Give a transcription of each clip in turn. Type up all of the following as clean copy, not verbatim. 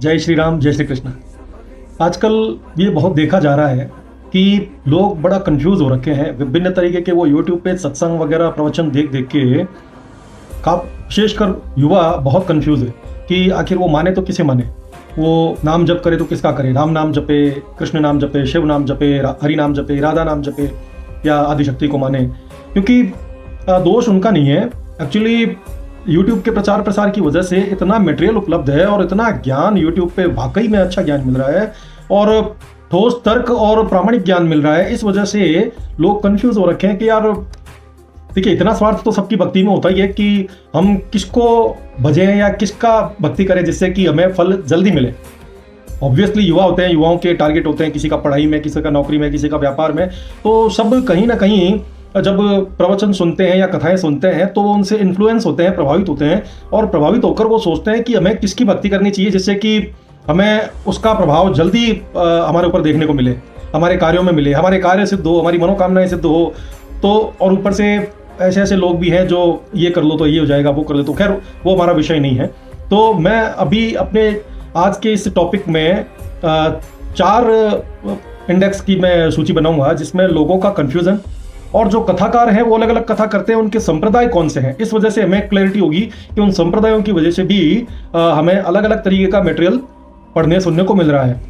जय श्री राम, जय श्री कृष्ण। आजकल ये बहुत देखा जा रहा है कि लोग बड़ा कंफ्यूज हो रखे हैं। विभिन्न तरीके के वो यूट्यूब पे सत्संग वगैरह प्रवचन देख देख के विशेषकर युवा बहुत कंफ्यूज है कि आखिर वो माने तो किसे माने। वो नाम जप करे तो किसका करे, राम नाम जपे, कृष्ण नाम जपे, शिव नाम जपे, हरि नाम जपे, राधा नाम जपे या आदिशक्ति को माने। क्योंकि दोष उनका नहीं है। एक्चुअली यूट्यूब के प्रचार प्रसार की वजह से इतना मटेरियल उपलब्ध है और इतना ज्ञान यूट्यूब पे वाकई में अच्छा ज्ञान मिल रहा है और ठोस तर्क और प्रामाणिक ज्ञान मिल रहा है। इस वजह से लोग कंफ्यूज हो रखे हैं कि यार देखिए, इतना स्वार्थ तो सबकी भक्ति में होता ही है कि हम किसको भजें या किसका भक्ति करें जिससे कि हमें फल जल्दी मिले। ऑब्वियसली युवा होते हैं, युवाओं के टारगेट होते हैं, किसी का पढ़ाई में, किसी का नौकरी में, किसी का व्यापार में। तो सब कहीं ना कहीं जब प्रवचन सुनते हैं या कथाएं सुनते हैं तो वो उनसे इन्फ्लुएंस होते हैं, प्रभावित होते हैं और प्रभावित होकर वो सोचते हैं कि हमें किसकी भक्ति करनी चाहिए जिससे कि हमें उसका प्रभाव जल्दी हमारे ऊपर देखने को मिले, हमारे कार्यों में मिले, हमारे कार्य सिद्ध हो, हमारी मनोकामनाएं सिद्ध हो। तो और ऊपर से ऐसे ऐसे लोग भी हैं जो ये कर लो तो ये हो जाएगा, वो कर लो तो, खैर वो हमारा विषय नहीं है। तो मैं अभी अपने आज के इस टॉपिक में 4 इंडेक्स की मैं सूची बनाऊंगा जिसमें लोगों का कन्फ्यूजन और जो कथाकार हैं वो अलग अलग कथा करते हैं, उनके संप्रदाय कौन से हैं। इस वजह से हमें क्लैरिटी होगी कि उन संप्रदायों की वजह से भी हमें अलग अलग तरीके का मटेरियल पढ़ने सुनने को मिल रहा है।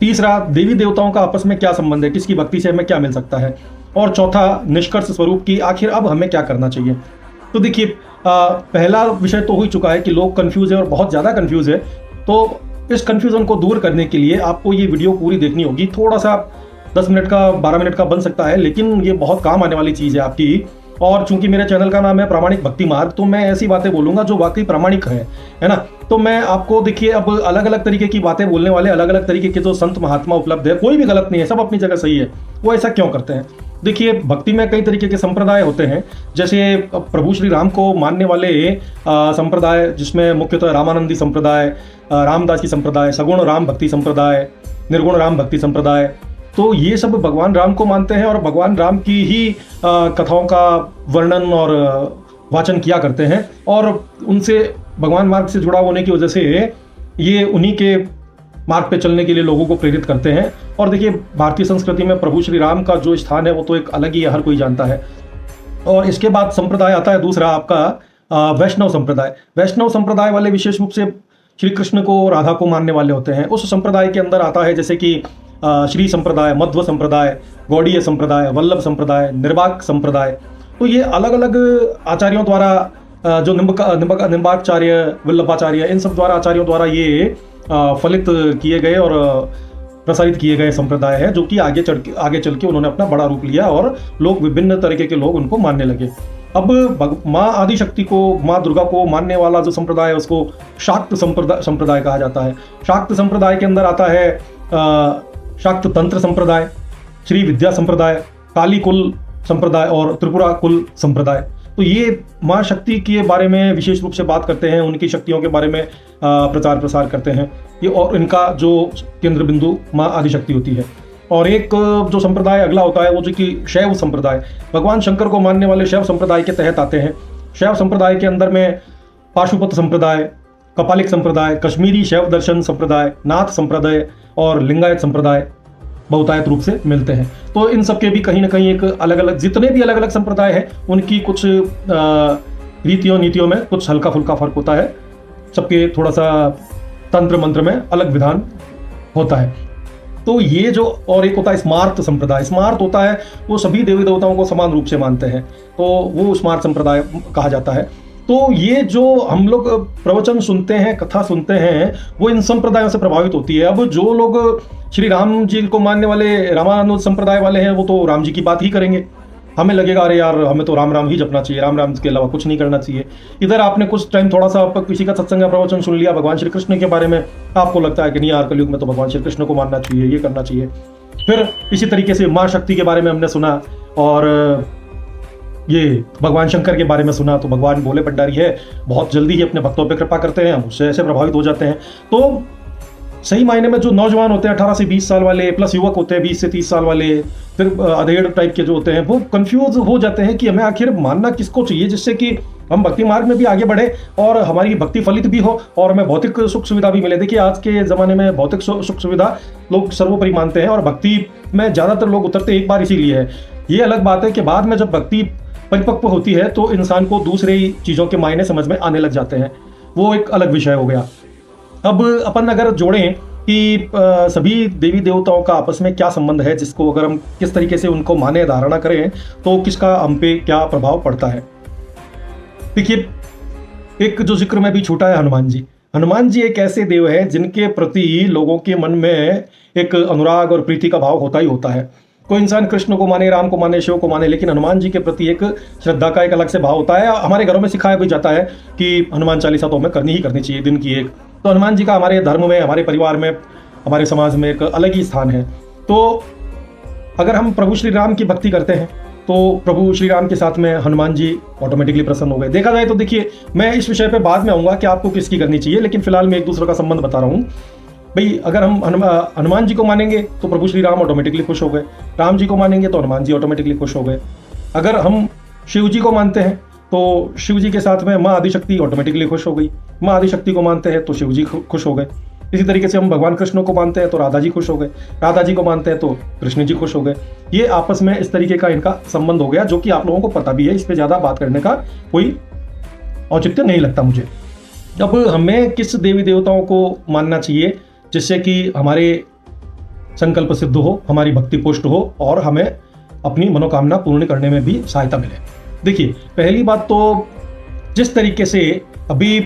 तीसरा, देवी देवताओं का आपस में क्या संबंध है, किसकी भक्ति से हमें क्या मिल सकता है। और चौथा, निष्कर्ष स्वरूप की आखिर अब हमें क्या करना चाहिए। तो देखिए, पहला विषय तो हो ही चुका है कि लोग कंफ्यूज है और बहुत ज़्यादा कंफ्यूज है। तो इस कंफ्यूजन को दूर करने के लिए आपको ये वीडियो पूरी देखनी होगी। थोड़ा सा 10 मिनट का, 12 मिनट का बन सकता है, लेकिन ये बहुत काम आने वाली चीज़ है आपकी। और चूंकि मेरे चैनल का नाम है प्रामाणिक भक्ति मार्ग, तो मैं ऐसी बातें बोलूंगा जो वाकई प्रामाणिक है ना। तो मैं आपको देखिए, अब अलग अलग तरीके की बातें बोलने वाले अलग अलग तरीके के जो संत महात्मा उपलब्ध है, कोई भी गलत नहीं है, सब अपनी जगह सही है। वो ऐसा क्यों करते हैं? देखिए, भक्ति में कई तरीके के संप्रदाय होते हैं। जैसे प्रभु श्री राम को मानने वाले संप्रदाय, जिसमें मुख्यतः रामानंदी संप्रदाय, रामदास की संप्रदाय, सगुण राम भक्ति संप्रदाय, निर्गुण राम भक्ति संप्रदाय। तो ये सब भगवान राम को मानते हैं और भगवान राम की ही कथाओं का वर्णन और वाचन किया करते हैं और उनसे भगवान मार्ग से जुड़ा होने की वजह से ये उन्हीं के मार्ग पे चलने के लिए लोगों को प्रेरित करते हैं। और देखिए, भारतीय संस्कृति में प्रभु श्री राम का जो स्थान है वो तो एक अलग ही है, हर कोई जानता है। और इसके बाद संप्रदाय आता है दूसरा, आपका वैष्णव संप्रदाय। वैष्णव संप्रदाय वाले विशेष रूप से श्री कृष्ण को, राधा को मानने वाले होते हैं। उस संप्रदाय के अंदर आता है जैसे कि श्री संप्रदाय, मध्व संप्रदाय, गौड़ीय संप्रदाय, वल्लभ संप्रदाय, निर्वाक संप्रदाय। तो ये अलग अलग आचार्यों द्वारा, जो निम्बाचार्य, वल्लभाचार्य, इन सब द्वारा, आचार्यों द्वारा ये फलित किए गए और प्रसारित किए गए संप्रदाय है, जो कि आगे चल के उन्होंने अपना बड़ा रूप लिया और लोग, विभिन्न तरीके के लोग उनको मानने लगे। अब माँ आदिशक्ति को, माँ दुर्गा को मानने वाला जो संप्रदाय है उसको शाक्त संप्रदाय कहा जाता है। शाक्त संप्रदाय के अंदर आता है शाक्त तंत्र संप्रदाय, श्री विद्या संप्रदाय, काली कुल संप्रदाय और त्रिपुरा कुल संप्रदाय। तो ये माँ शक्ति के बारे में विशेष रूप से बात करते हैं, उनकी शक्तियों के बारे में प्रचार प्रसार करते हैं ये, और इनका जो केंद्र बिंदु माँ आदिशक्ति होती है। और एक जो संप्रदाय अगला होता है वो जो कि शैव संप्रदाय, भगवान शंकर को मानने वाले शैव संप्रदाय के तहत आते हैं। शैव संप्रदाय के अंदर में पाशुपत संप्रदाय, कपालिक संप्रदाय, कश्मीरी शैव दर्शन संप्रदाय, नाथ संप्रदाय और लिंगायत संप्रदाय बहुतायत रूप से मिलते हैं। तो इन सब के भी कहीं ना कहीं एक अलग अलग, जितने भी अलग अलग संप्रदाय हैं उनकी कुछ रीतियों नीतियों में कुछ हल्का फुल्का फर्क होता है। सबके थोड़ा सा तंत्र मंत्र में अलग विधान होता है। तो ये जो, और एक होता है स्मार्त संप्रदाय। स्मार्त होता है वो सभी देवी देवताओं को समान रूप से मानते हैं, तो वो स्मार्त संप्रदाय कहा जाता है। तो ये जो हम लोग प्रवचन सुनते हैं, कथा सुनते हैं, वो इन संप्रदायों से प्रभावित होती है। अब जो लोग श्री राम जी को मानने वाले रामानुज संप्रदाय वाले हैं वो तो राम जी की बात ही करेंगे। हमें लगेगा अरे यार, हमें तो राम राम ही जपना चाहिए, राम राम के अलावा कुछ नहीं करना चाहिए। इधर आपने कुछ टाइम थोड़ा सा किसी का सत्संग या प्रवचन सुन लिया भगवान श्री कृष्ण के बारे में, आपको लगता है कि नहीं यार, कलयुग में तो भगवान श्री कृष्ण को मानना चाहिए, ये करना चाहिए। फिर इसी तरीके से माँ शक्ति के बारे में हमने सुना और ये भगवान शंकर के बारे में सुना, तो भगवान भोले भंडारी है, बहुत जल्दी ही अपने भक्तों पर कृपा करते हैं, हम उससे ऐसे प्रभावित हो जाते हैं। तो सही मायने में जो नौजवान होते हैं 18 से 20 साल वाले, प्लस युवक होते हैं 20 से 30 साल वाले, फिर अधेड़ टाइप के जो होते हैं, वो कंफ्यूज हो जाते हैं कि हमें आखिर मानना किसको चाहिए जिससे कि हम भक्ति मार्ग में भी आगे बढ़े और हमारी भक्ति फलित भी हो और हमें भौतिक सुख सुविधा भी मिले। देखिए आज के ज़माने में भौतिक सुख सुविधा लोग सर्वोपरि मानते हैं और भक्ति में ज़्यादातर लोग उतरते एक बार इसीलिए है। ये अलग बात है कि बाद में जब भक्ति परिपक्व होती है तो इंसान को दूसरे चीज़ों के मायने समझ में आने लग जाते हैं, वो एक अलग विषय हो गया। अब अपन अगर जोड़ें कि सभी देवी देवताओं का आपस में क्या संबंध है, जिसको अगर हम किस तरीके से उनको माने धारणा करें तो किसका हम पे क्या प्रभाव पड़ता है। देखिए एक जो जिक्र में भी छूटा है हनुमान जी। हनुमान जी एक ऐसे देव हैं जिनके प्रति लोगों के मन में एक अनुराग और प्रीति का भाव होता ही होता है। कोई इंसान कृष्ण को माने, राम को माने, शिव को माने, लेकिन हनुमान जी के प्रति एक श्रद्धा का एक अलग से भाव होता है। हमारे घरों में सिखाया भी जाता है कि हनुमान चालीसा तो हमें करनी ही करनी चाहिए, दिन की एक। तो हनुमान जी का हमारे धर्म में, हमारे परिवार में, हमारे समाज में एक अलग ही स्थान है। तो अगर हम प्रभु श्री राम की भक्ति करते हैं तो प्रभु श्री राम के साथ में हनुमान जी ऑटोमेटिकली प्रसन्न हो गए। देखा जाए तो देखिए मैं इस विषय पे बाद में आऊँगा कि आपको किसकी करनी चाहिए, लेकिन फिलहाल मैं एक दूसरे का संबंध बता रहा हूँ। भाई अगर हम हनुमान जी को मानेंगे तो प्रभु श्री राम ऑटोमेटिकली खुश हो गए, राम जी को मानेंगे तो हनुमान जी ऑटोमेटिकली खुश हो गए। अगर हम शिव जी को मानते हैं तो शिव जी के साथ में माँ आदिशक्ति ऑटोमेटिकली खुश हो गई, माँ आदिशक्ति को मानते हैं तो शिव जी खुश हो गए। इसी तरीके से हम भगवान कृष्ण को मानते हैं तो राधा जी खुश हो गए, राधा जी को मानते हैं तो कृष्ण जी खुश हो गए। ये आपस में इस तरीके का इनका संबंध हो गया, जो कि आप लोगों को पता भी है, इस पर ज़्यादा बात करने का कोई औचित्य नहीं लगता मुझे। अब हमें किस देवी देवताओं को मानना चाहिए जिससे कि हमारे संकल्प सिद्ध हो, हमारी भक्ति पुष्ट हो और हमें अपनी मनोकामना पूर्ण करने में भी सहायता मिले। देखिए पहली बात तो जिस तरीके से अभी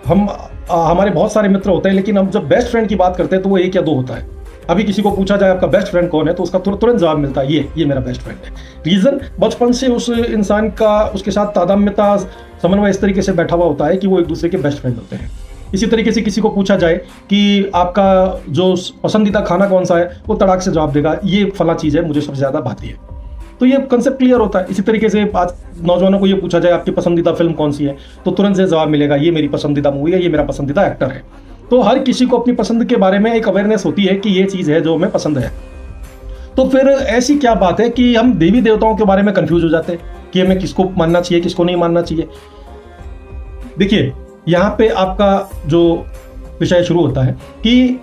हम हमारे बहुत सारे मित्र होते हैं, लेकिन हम जब बेस्ट फ्रेंड की बात करते हैं तो वो एक या दो होता है। अभी किसी को पूछा जाए आपका बेस्ट फ्रेंड कौन है तो उसका तुरंत जवाब मिलता है ये मेरा बेस्ट फ्रेंड है। रीज़न बचपन से उस इंसान का उसके साथ तादात्म्यता समन्वय इस तरीके से बैठा हुआ होता है कि वो एक दूसरे के बेस्ट फ्रेंड होते हैं। इसी तरीके से किसी को पूछा जाए कि आपका जो पसंदीदा खाना कौन सा है, वो तड़ाक से जवाब देगा ये फला चीज़ है, मुझे सबसे ज़्यादा भाती है। तो ये कंसेप्ट क्लियर होता है। इसी तरीके से आज नौजवानों को ये पूछा जाए आपकी पसंदीदा फिल्म कौन सी है तो तुरंत से जवाब मिलेगा ये मेरी पसंदीदा मूवी है, ये मेरा पसंदीदा एक्टर है। तो हर किसी को अपनी पसंद के बारे में एक अवेयरनेस होती है कि ये चीज़ है जो हमें पसंद है। तो फिर ऐसी क्या बात है कि हम देवी देवताओं के बारे में कंफ्यूज हो जाते हैं कि हमें किसको मानना चाहिए, किसको नहीं मानना चाहिए। देखिए यहाँ पे आपका जो विषय शुरू होता है कि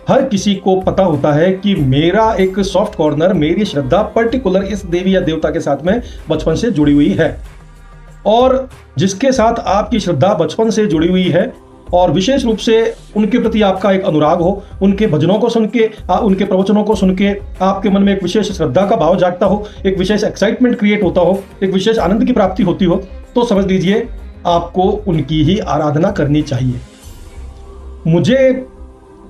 हर किसी को पता होता है कि मेरा एक सॉफ्ट कॉर्नर, मेरी श्रद्धा पर्टिकुलर इस देवी या देवता के साथ में बचपन से जुड़ी हुई है। और जिसके साथ आपकी श्रद्धा बचपन से जुड़ी हुई है और विशेष रूप से उनके प्रति आपका एक अनुराग हो, उनके भजनों को सुन के, उनके प्रवचनों को सुन के आपके मन में एक विशेष श्रद्धा का भाव जागता हो, एक विशेष एक्साइटमेंट क्रिएट होता हो, एक विशेष आनंद की प्राप्ति होती हो, तो समझ लीजिए आपको उनकी ही आराधना करनी चाहिए। मुझे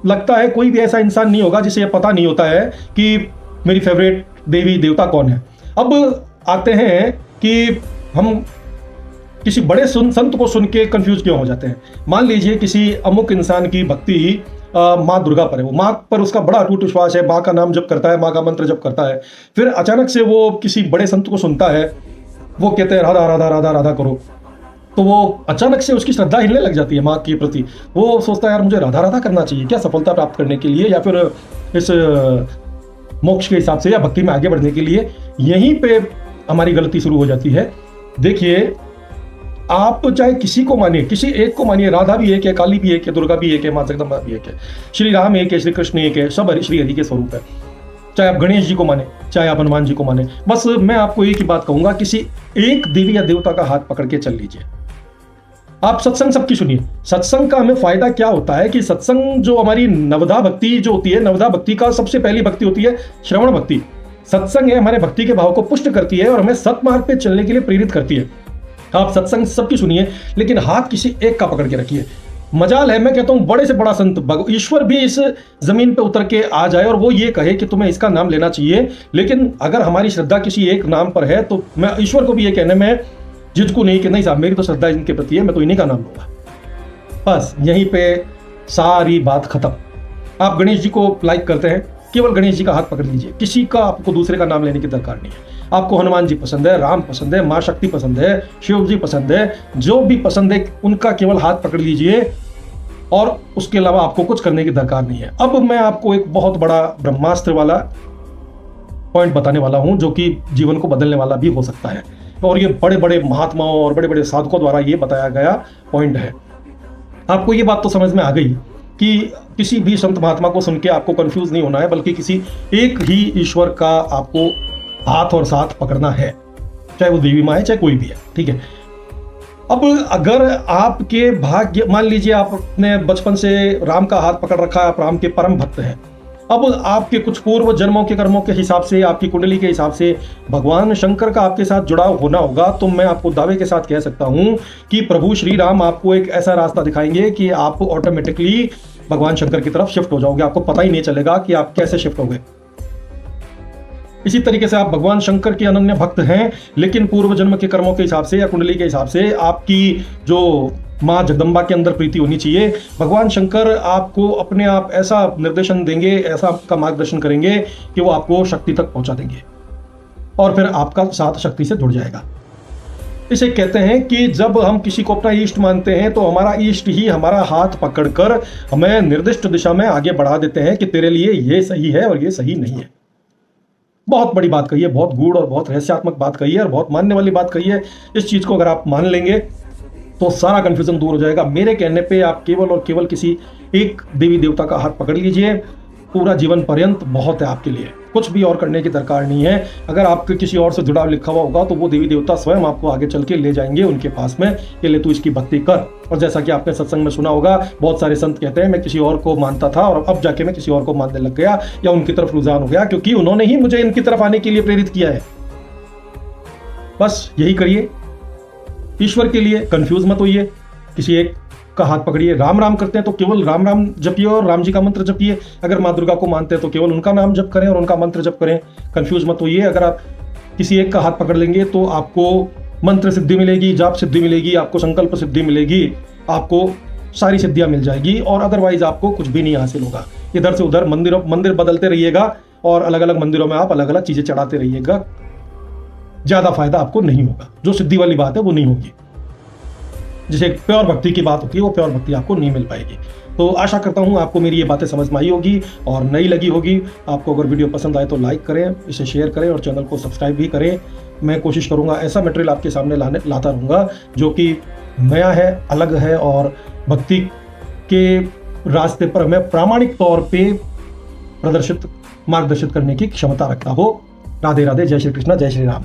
लगता है कोई भी ऐसा इंसान नहीं होगा जिसे यह पता नहीं होता है कि मेरी फेवरेट देवी देवता कौन है। अब आते हैं कि हम किसी बड़े संत को सुन के कंफ्यूज क्यों हो जाते हैं। मान लीजिए किसी अमुक इंसान की भक्ति माँ दुर्गा पर है, वो माँ पर उसका बड़ा अटूट विश्वास है, माँ का नाम जप करता है, माँ का मंत्र जप करता है। फिर अचानक से वो किसी बड़े संत को सुनता है, वो कहते हैं राधा राधा राधा राधा करो, तो वो अचानक से उसकी श्रद्धा हिलने लग जाती है माँ के प्रति। वो सोचता है यार मुझे राधा राधा करना चाहिए क्या, सफलता प्राप्त करने के लिए या फिर इस मोक्ष के हिसाब से या भक्ति में आगे बढ़ने के लिए। यहीं पे हमारी गलती शुरू हो जाती है। देखिए आप चाहे किसी को मानिए, किसी एक को मानिए, राधा भी एक है, काली भी एक है, दुर्गा भी एक है, माँ जगदम्बा भी एक है, श्री राम एक है, श्री कृष्ण एक है, सब श्री हरि के स्वरूप है। चाहे आप गणेश जी को माने, चाहे आप हनुमान जी को माने, बस मैं आपको एक ही बात कहूंगा, किसी एक देवी या देवता का हाथ पकड़ के चल लीजिए। आप सत्संग सबकी सुनिए। सत्संग का हमें फायदा क्या होता है कि सत्संग जो हमारी नवधा भक्ति जो होती है, नवधा भक्ति का सबसे पहली भक्ति होती है श्रवण भक्ति। सत्संग है हमारे भक्ति के भाव को पुष्ट करती है और हमें सतमार्ग पे चलने के लिए प्रेरित करती है। आप सत्संग सबकी सुनिए, लेकिन हाथ किसी एक का पकड़ के रखिए। मजाल है, मैं कहता हूं बड़े से बड़ा संत ईश्वर भी इस जमीन पे उतर के आ जाए और वो ये कहे कि तुम्हें इसका नाम लेना चाहिए, लेकिन अगर हमारी श्रद्धा किसी एक नाम पर है तो मैं ईश्वर को भी ये कहने में जिसको नहीं कि नहीं साहब मेरी तो श्रद्धा इनके प्रति है, मैं तो इन्हीं का नाम लूंगा। बस यहीं पे सारी बात खत्म। आप गणेश जी को लाइक करते हैं, केवल गणेश जी का हाथ पकड़ लीजिए, किसी का आपको दूसरे का नाम लेने की दरकार नहीं है। आपको हनुमान जी पसंद है, राम पसंद है, माँ शक्ति पसंद है, शिव जी पसंद है, जो भी पसंद है उनका केवल हाथ पकड़ लीजिए और उसके अलावा आपको कुछ करने की दरकार नहीं है। अब मैं आपको एक बहुत बड़ा ब्रह्मास्त्र वाला पॉइंट बताने वाला हूं जो कि जीवन को बदलने वाला भी हो सकता है। और ये बड़े बड़े महात्माओं और बड़े बड़े साधकों द्वारा ये बताया गया पॉइंट है। आपको ये बात तो समझ में आ गई कि किसी भी संत महात्मा को सुन के आपको कंफ्यूज नहीं होना है, बल्कि किसी एक ही ईश्वर का आपको हाथ और साथ पकड़ना है, चाहे वो देवी माँ है चाहे कोई भी है, ठीक है। अब अगर आपके भाग्य, मान लीजिए आपने बचपन से राम का हाथ पकड़ रखा है, आप राम के परम भक्त हैं, अब आपके कुछ पूर्व जन्मों के कर्मों के हिसाब से, आपकी कुंडली के हिसाब से भगवान शंकर का आपके साथ जुड़ाव होना होगा, तो मैं आपको दावे के साथ कह सकता हूं कि प्रभु श्री राम आपको एक ऐसा रास्ता दिखाएंगे कि आप ऑटोमेटिकली भगवान शंकर की तरफ शिफ्ट हो जाओगे, आपको पता ही नहीं चलेगा कि आप कैसे शिफ्ट हो गए। इसी तरीके से आप भगवान शंकर के अनन्य भक्त हैं, लेकिन पूर्व जन्म के कर्मों के हिसाब से या कुंडली के हिसाब से आपकी जो माँ जगदम्बा के अंदर प्रीति होनी चाहिए, भगवान शंकर आपको अपने आप ऐसा निर्देशन देंगे, ऐसा आपका मार्गदर्शन करेंगे कि वो आपको शक्ति तक पहुंचा देंगे और फिर आपका साथ शक्ति से जुड़ जाएगा। इसे कहते हैं कि जब हम किसी को अपना इष्ट मानते हैं तो हमारा इष्ट ही हमारा हाथ पकड़कर हमें निर्दिष्ट दिशा में आगे बढ़ा देते हैं कि तेरे लिए ये सही है और ये सही नहीं है। बहुत बड़ी बात कही है, बहुत गूढ़ और बहुत रहस्यात्मक बात कही है और बहुत मानने वाली बात कही है। इस चीज को अगर आप मान लेंगे तो सारा कंफ्यूजन दूर हो जाएगा। मेरे कहने पे आप केवल और केवल किसी एक देवी देवता का हाथ पकड़ लीजिए, पूरा जीवन पर्यंत बहुत है आपके लिए, कुछ भी और करने की दरकार नहीं है। अगर आपके किसी और से जुड़ाव लिखा हुआ होगा तो वो देवी देवता स्वयं आपको आगे चल के ले जाएंगे उनके पास में कि ले तू इसकी भक्ति कर। और जैसा कि आपने सत्संग में सुना होगा, बहुत सारे संत कहते हैं मैं किसी और को मानता था और अब जाके मैं किसी और को मानने लग गया या उनकी तरफ रुझान हो गया, क्योंकि उन्होंने ही मुझे इनकी तरफ आने के लिए प्रेरित किया है। बस यही करिए, ईश्वर के लिए कंफ्यूज मत होइए, किसी एक का हाथ पकड़िए। राम राम करते हैं तो केवल राम राम जपिए और राम जी का मंत्र जपिए। अगर माँ दुर्गा को मानते हैं तो केवल उनका नाम जप करें और उनका मंत्र जप करें, कंफ्यूज मत होइए। अगर आप किसी एक का हाथ पकड़ लेंगे तो आपको मंत्र सिद्धि मिलेगी, जाप सिद्धि मिलेगी, आपको संकल्प सिद्धि मिलेगी, आपको सारी सिद्धियां मिल जाएगी और अदरवाइज आपको कुछ भी नहीं हासिल होगा। इधर से उधर मंदिर बदलते रहिएगा और अलग अलग मंदिरों में आप अलग अलग चीजें चढ़ाते रहिएगा, ज्यादा फायदा आपको नहीं होगा। जो सिद्धि वाली बात है वो नहीं होगी, जिसे प्योर भक्ति की बात होती है वो प्योर भक्ति आपको नहीं मिल पाएगी। तो आशा करता हूँ आपको मेरी ये बातें समझ में आई होगी और नई लगी होगी। आपको अगर वीडियो पसंद आए तो लाइक करें, इसे शेयर करें और चैनल को सब्सक्राइब भी करें। मैं कोशिश करूँगा ऐसा मटेरियल आपके सामने लाता रहूँगा जो कि नया है, अलग है और भक्ति के रास्ते पर हमें प्रामाणिक तौर पर मार्गदर्शित करने की क्षमता रखता हो। राधे राधे, जय श्री कृष्णा, जय श्री राम।